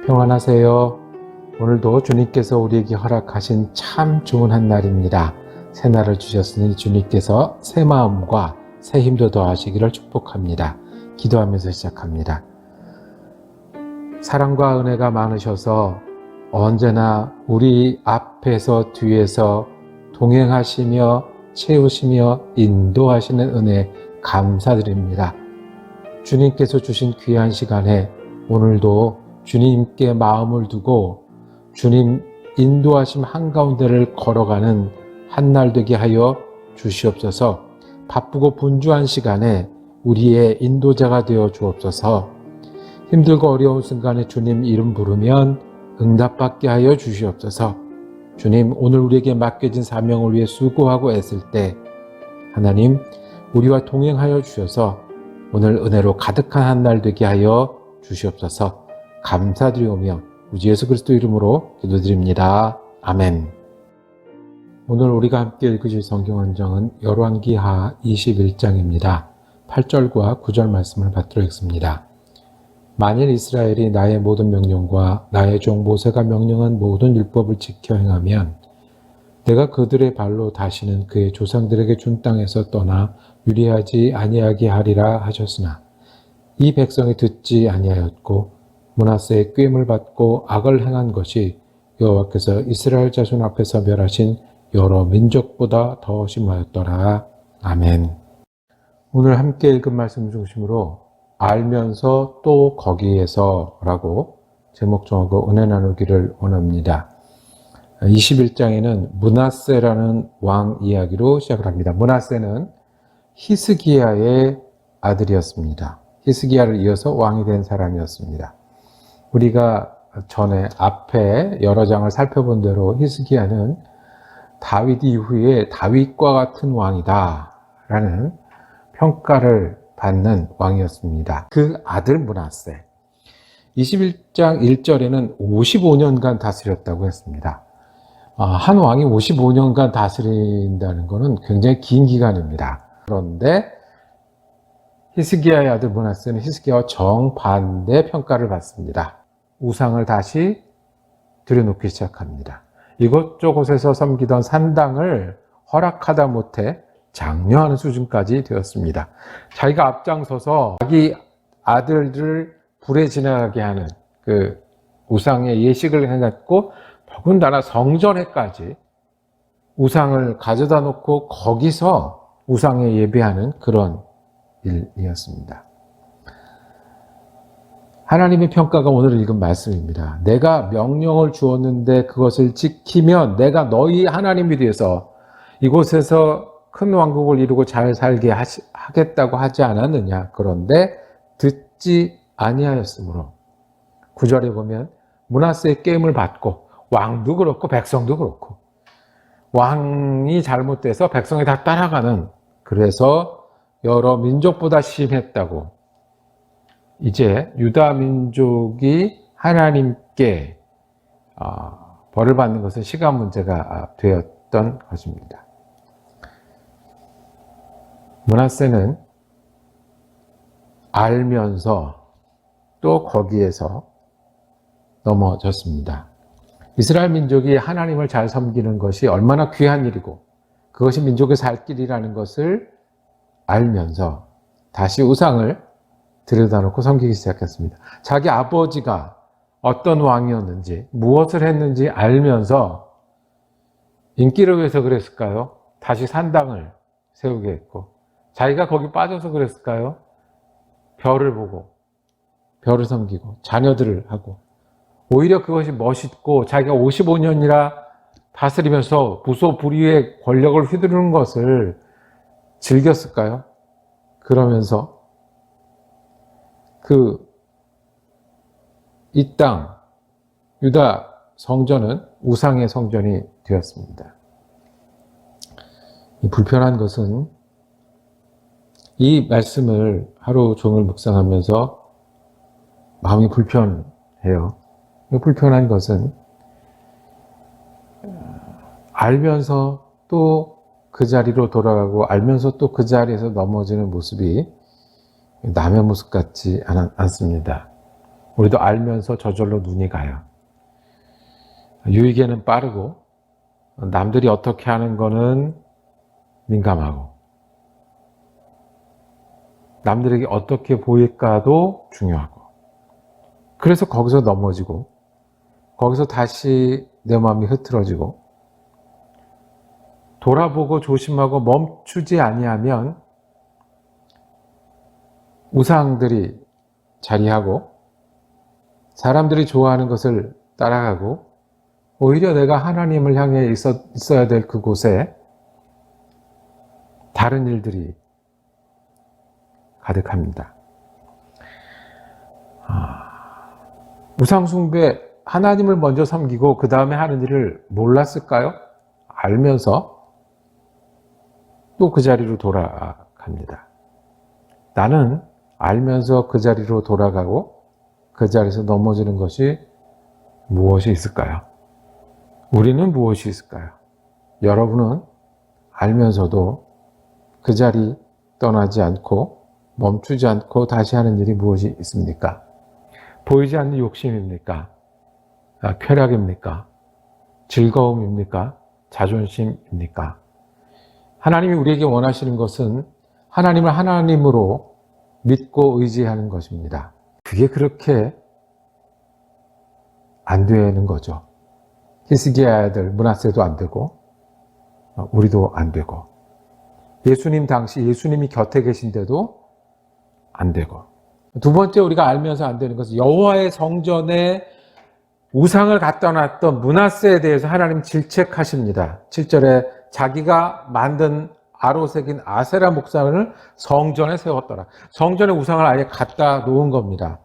평안하세요. 오늘도 주님께서 우리에게 허락하신 참 좋은 한 날입니다. 새 날을 주셨으니 주님께서 새 마음과 새 힘도 더하시기를 축복합니다. 기도하면서 시작합니다. 사랑과 은혜가 많으셔서 언제나 우리 앞에서 뒤에서 동행하시며 채우시며 인도하시는 은혜 감사드립니다. 주님께서 주신 귀한 시간에 오늘도 주님께 마음을 두고 주님 인도하심 한가운데를 걸어가는 한 날 되게 하여 주시옵소서. 바쁘고 분주한 시간에 우리의 인도자가 되어 주옵소서. 힘들고 어려운 순간에 주님 이름 부르면 응답받게 하여 주시옵소서. 주님, 오늘 우리에게 맡겨진 사명을 위해 수고하고 애쓸 때 하나님 우리와 동행하여 주셔서 오늘 은혜로 가득한 한 날 되게 하여 주시옵소서. 감사드리오며 우리 예수 그리스도 이름으로 기도드립니다. 아멘. 오늘 우리가 함께 읽으실 성경 언정은 열왕기하 21장입니다. 8절과 9절 말씀을 받들어 읽습니다. 만일 이스라엘이 나의 모든 명령과 나의 종 모세가 명령한 모든 율법을 지켜 행하면 내가 그들의 발로 다시는 그의 조상들에게 준 땅에서 떠나 유리하지 아니하게 하리라 하셨으나 이 백성이 듣지 아니하였고 므낫세의 꾀임을 받고 악을 행한 것이 여호와께서 이스라엘 자손 앞에서 멸하신 여러 민족보다 더 심하였더라. 아멘. 오늘 함께 읽은 말씀 중심으로 알면서 또 거기에서 라고 제목 정하고 은혜 나누기를 원합니다. 21장에는 므낫세라는 왕 이야기로 시작을 합니다. 므낫세는 히스기야의 아들이었습니다. 히스기야를 이어서 왕이 된 사람이었습니다. 우리가 전에 앞에 여러 장을 살펴본 대로 히스기야는 다윗 이후에 다윗과 같은 왕이다 라는 평가를 받는 왕이었습니다. 그 아들 므낫세 21장 1절에는 55년간 다스렸다고 했습니다. 한 왕이 55년간 다스린다는 것은 굉장히 긴 기간입니다. 그런데 히스기야의 아들 므낫세는 히스기야와 정반대 평가를 받습니다. 우상을 다시 들여놓기 시작합니다. 이곳저곳에서 섬기던 산당을 허락하다 못해 장려하는 수준까지 되었습니다. 자기가 앞장서서 자기 아들을 불에 지나가게 하는 그 우상의 예식을 해놨고 더군다나 성전에까지 우상을 가져다 놓고 거기서 우상에 예배하는 그런 일이었습니다. 하나님의 평가가 오늘 읽은 말씀입니다. 내가 명령을 주었는데 그것을 지키면 내가 너희 하나님이 되어서 이곳에서 큰 왕국을 이루고 잘 살게 하겠다고 하지 않았느냐. 그런데 듣지 아니하였으므로 9절에 보면 므낫세의 꾀임을 받고 왕도 그렇고 백성도 그렇고 왕이 잘못돼서 백성이 다 따라가는, 그래서 여러 민족보다 심했다고. 이제 유다 민족이 하나님께 벌을 받는 것은 시간 문제가 되었던 것입니다. 므낫세는 알면서 또 거기에서 넘어졌습니다. 이스라엘 민족이 하나님을 잘 섬기는 것이 얼마나 귀한 일이고 그것이 민족의 살 길이라는 것을 알면서 다시 우상을 들여다놓고 섬기기 시작했습니다. 자기 아버지가 어떤 왕이었는지 무엇을 했는지 알면서 인기를 위해서 그랬을까요? 다시 산당을 세우게 했고, 자기가 거기 빠져서 그랬을까요? 별을 보고 별을 섬기고 자녀들을 하고, 오히려 그것이 멋있고 자기가 55년이나 다스리면서 부소부리의 권력을 휘두르는 것을 즐겼을까요? 그러면서 이 땅, 유다 성전은 우상의 성전이 되었습니다. 이 불편한 것은 이 말씀을 하루 종일 묵상하면서 마음이 불편해요. 불편한 것은 알면서 또 그 자리로 돌아가고 알면서 또 그 자리에서 넘어지는 모습이 남의 모습 같지 않습니다. 우리도 알면서 저절로 눈이 가요. 유익에는 빠르고 남들이 어떻게 하는 거는 민감하고 남들에게 어떻게 보일까도 중요하고 그래서 거기서 넘어지고 거기서 다시 내 마음이 흐트러지고 돌아보고 조심하고 멈추지 아니하면 우상들이 자리하고 사람들이 좋아하는 것을 따라가고 오히려 내가 하나님을 향해 있어야 될 그곳에 다른 일들이 가득합니다. 우상숭배, 하나님을 먼저 섬기고 그 다음에 하는 일을 몰랐을까요? 알면서 또 그 자리로 돌아갑니다. 나는 알면서 그 자리로 돌아가고 그 자리에서 넘어지는 것이 무엇이 있을까요? 우리는 무엇이 있을까요? 여러분은 알면서도 그 자리 떠나지 않고 멈추지 않고 다시 하는 일이 무엇이 있습니까? 보이지 않는 욕심입니까? 쾌락입니까? 즐거움입니까? 자존심입니까? 하나님이 우리에게 원하시는 것은 하나님을 하나님으로 믿고 의지하는 것입니다. 그게 그렇게 안 되는 거죠. 히스기야 아들 므낫세도 안 되고 우리도 안 되고 예수님 당시 예수님이 곁에 계신데도 안 되고 두 번째 우리가 알면서 안 되는 것은 여호와의 성전에 우상을 갖다 놨던 므낫세에 대해서 하나님 질책하십니다. 7절에 자기가 만든 아로색인 아세라 목상을 성전에 세웠더라. 성전에 우상을 아예 갖다 놓은 겁니다.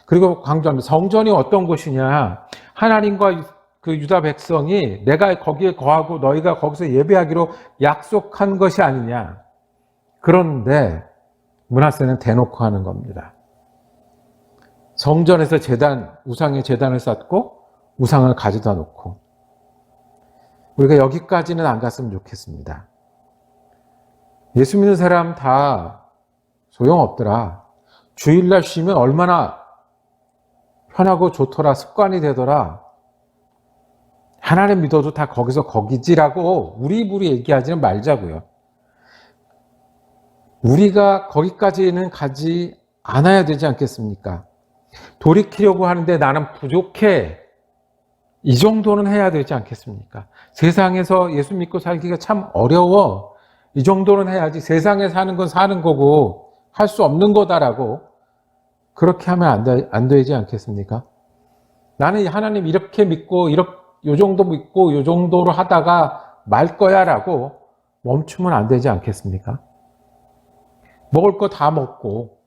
그리고 강조합니다. 성전이 어떤 곳이냐? 하나님과 그 유다 백성이 내가 거기에 거하고 너희가 거기서 예배하기로 약속한 것이 아니냐. 그런데 므낫세는 대놓고 하는 겁니다. 성전에서 우상의 제단을 쌓고 우상을 가져다 놓고 우리가 여기까지는 안 갔으면 좋겠습니다. 예수 믿는 사람 다 소용없더라. 주일날 쉬면 얼마나 편하고 좋더라. 습관이 되더라. 하나님 믿어도 다 거기서 거기지라고 우리 얘기하지는 말자고요. 우리가 거기까지는 가지 않아야 되지 않겠습니까? 돌이키려고 하는데 나는 부족해. 이 정도는 해야 되지 않겠습니까? 세상에서 예수 믿고 살기가 참 어려워. 이 정도는 해야지. 세상에 사는 건 사는 거고 할 수 없는 거다라고 그렇게 하면 안 되지 않겠습니까? 나는 하나님 이렇게 믿고 요 정도 믿고 요 정도로 하다가 말 거야 라고 멈추면 안 되지 않겠습니까? 먹을 거 다 먹고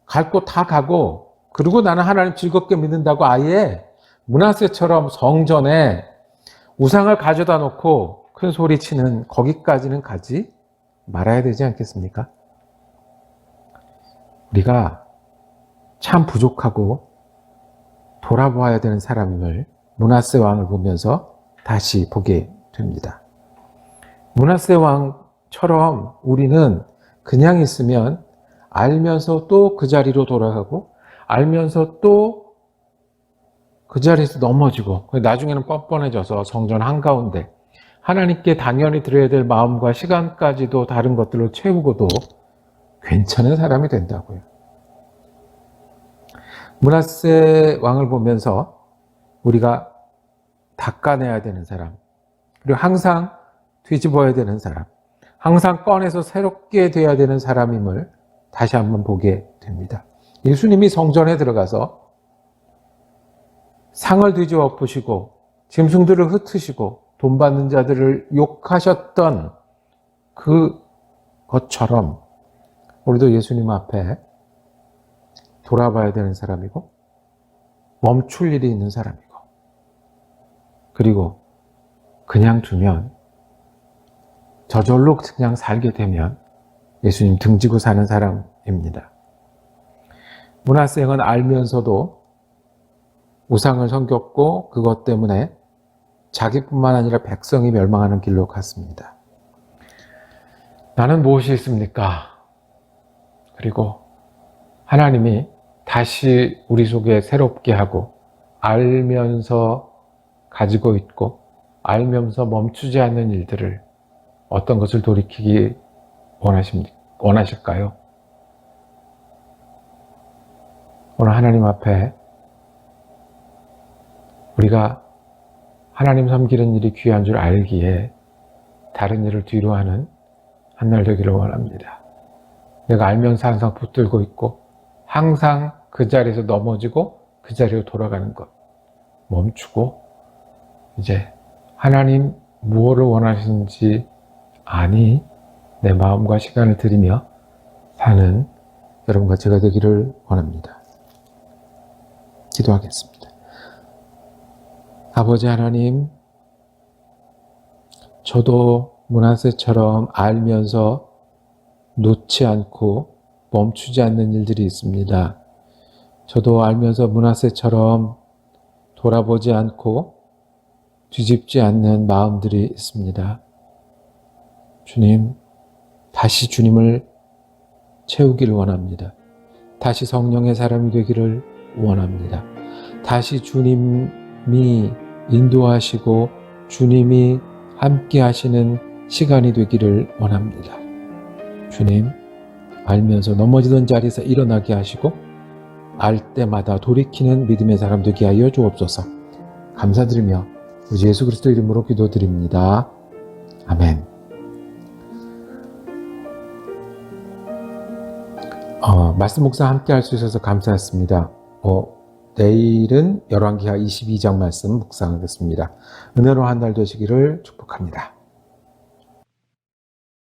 갈 곳 다 가고 그리고 나는 하나님 즐겁게 믿는다고 아예 므낫세처럼 성전에 우상을 가져다 놓고 큰 소리 치는 거기까지는 가지 말아야 되지 않겠습니까? 우리가 참 부족하고 돌아보아야 되는 사람임을 므낫세 왕을 보면서 다시 보게 됩니다. 므낫세 왕처럼 우리는 그냥 있으면 알면서 또 그 자리로 돌아가고 알면서 또 그 자리에서 넘어지고 나중에는 뻔뻔해져서 성전 한가운데 하나님께 당연히 드려야 될 마음과 시간까지도 다른 것들로 채우고도 괜찮은 사람이 된다고요. 므낫세 왕을 보면서 우리가 닦아내야 되는 사람, 그리고 항상 뒤집어야 되는 사람, 항상 꺼내서 새롭게 돼야 되는 사람임을 다시 한번 보게 됩니다. 예수님이 성전에 들어가서 상을 뒤집어 엎으시고 짐승들을 흩으시고 돈 받는 자들을 욕하셨던 그것처럼 우리도 예수님 앞에 돌아봐야 되는 사람이고 멈출 일이 있는 사람이고 그리고 그냥 두면 저절로 그냥 살게 되면 예수님 등지고 사는 사람입니다. 므낫세 왕은 알면서도 우상을 섬겼고 그것 때문에 자기뿐만 아니라 백성이 멸망하는 길로 갔습니다. 나는 무엇이 있습니까? 그리고 하나님이 다시 우리 속에 새롭게 하고 알면서 가지고 있고 알면서 멈추지 않는 일들을 어떤 것을 돌이키기 원하실까요? 오늘 하나님 앞에 우리가 하나님 섬기는 일이 귀한 줄 알기에 다른 일을 뒤로 하는 한날 되기를 원합니다. 내가 알면서 항상 붙들고 있고 항상 그 자리에서 넘어지고 그 자리로 돌아가는 것 멈추고 이제 하나님 무엇을 원하시는지 아니 내 마음과 시간을 들이며 사는 여러분과 제가 되기를 원합니다. 기도하겠습니다. 아버지 하나님, 저도 므낫세처럼 알면서 놓지 않고 멈추지 않는 일들이 있습니다. 저도 알면서 므낫세처럼 돌아보지 않고 뒤집지 않는 마음들이 있습니다. 주님, 다시 주님을 채우기를 원합니다. 다시 성령의 사람이 되기를 원합니다. 다시 주님이 인도하시고 주님이 함께 하시는 시간이 되기를 원합니다. 주님, 알면서 넘어지던 자리에서 일어나게 하시고 알 때마다 돌이키는 믿음의 사람 되게 하여 주옵소서. 감사드리며 우리 예수 그리스도 이름으로 기도드립니다. 아멘. 말씀 묵상 함께 할 수 있어서 감사했습니다. 내일은 열왕기하 22장 말씀 묵상하겠습니다. 은혜로 한 날 되시기를 축복합니다.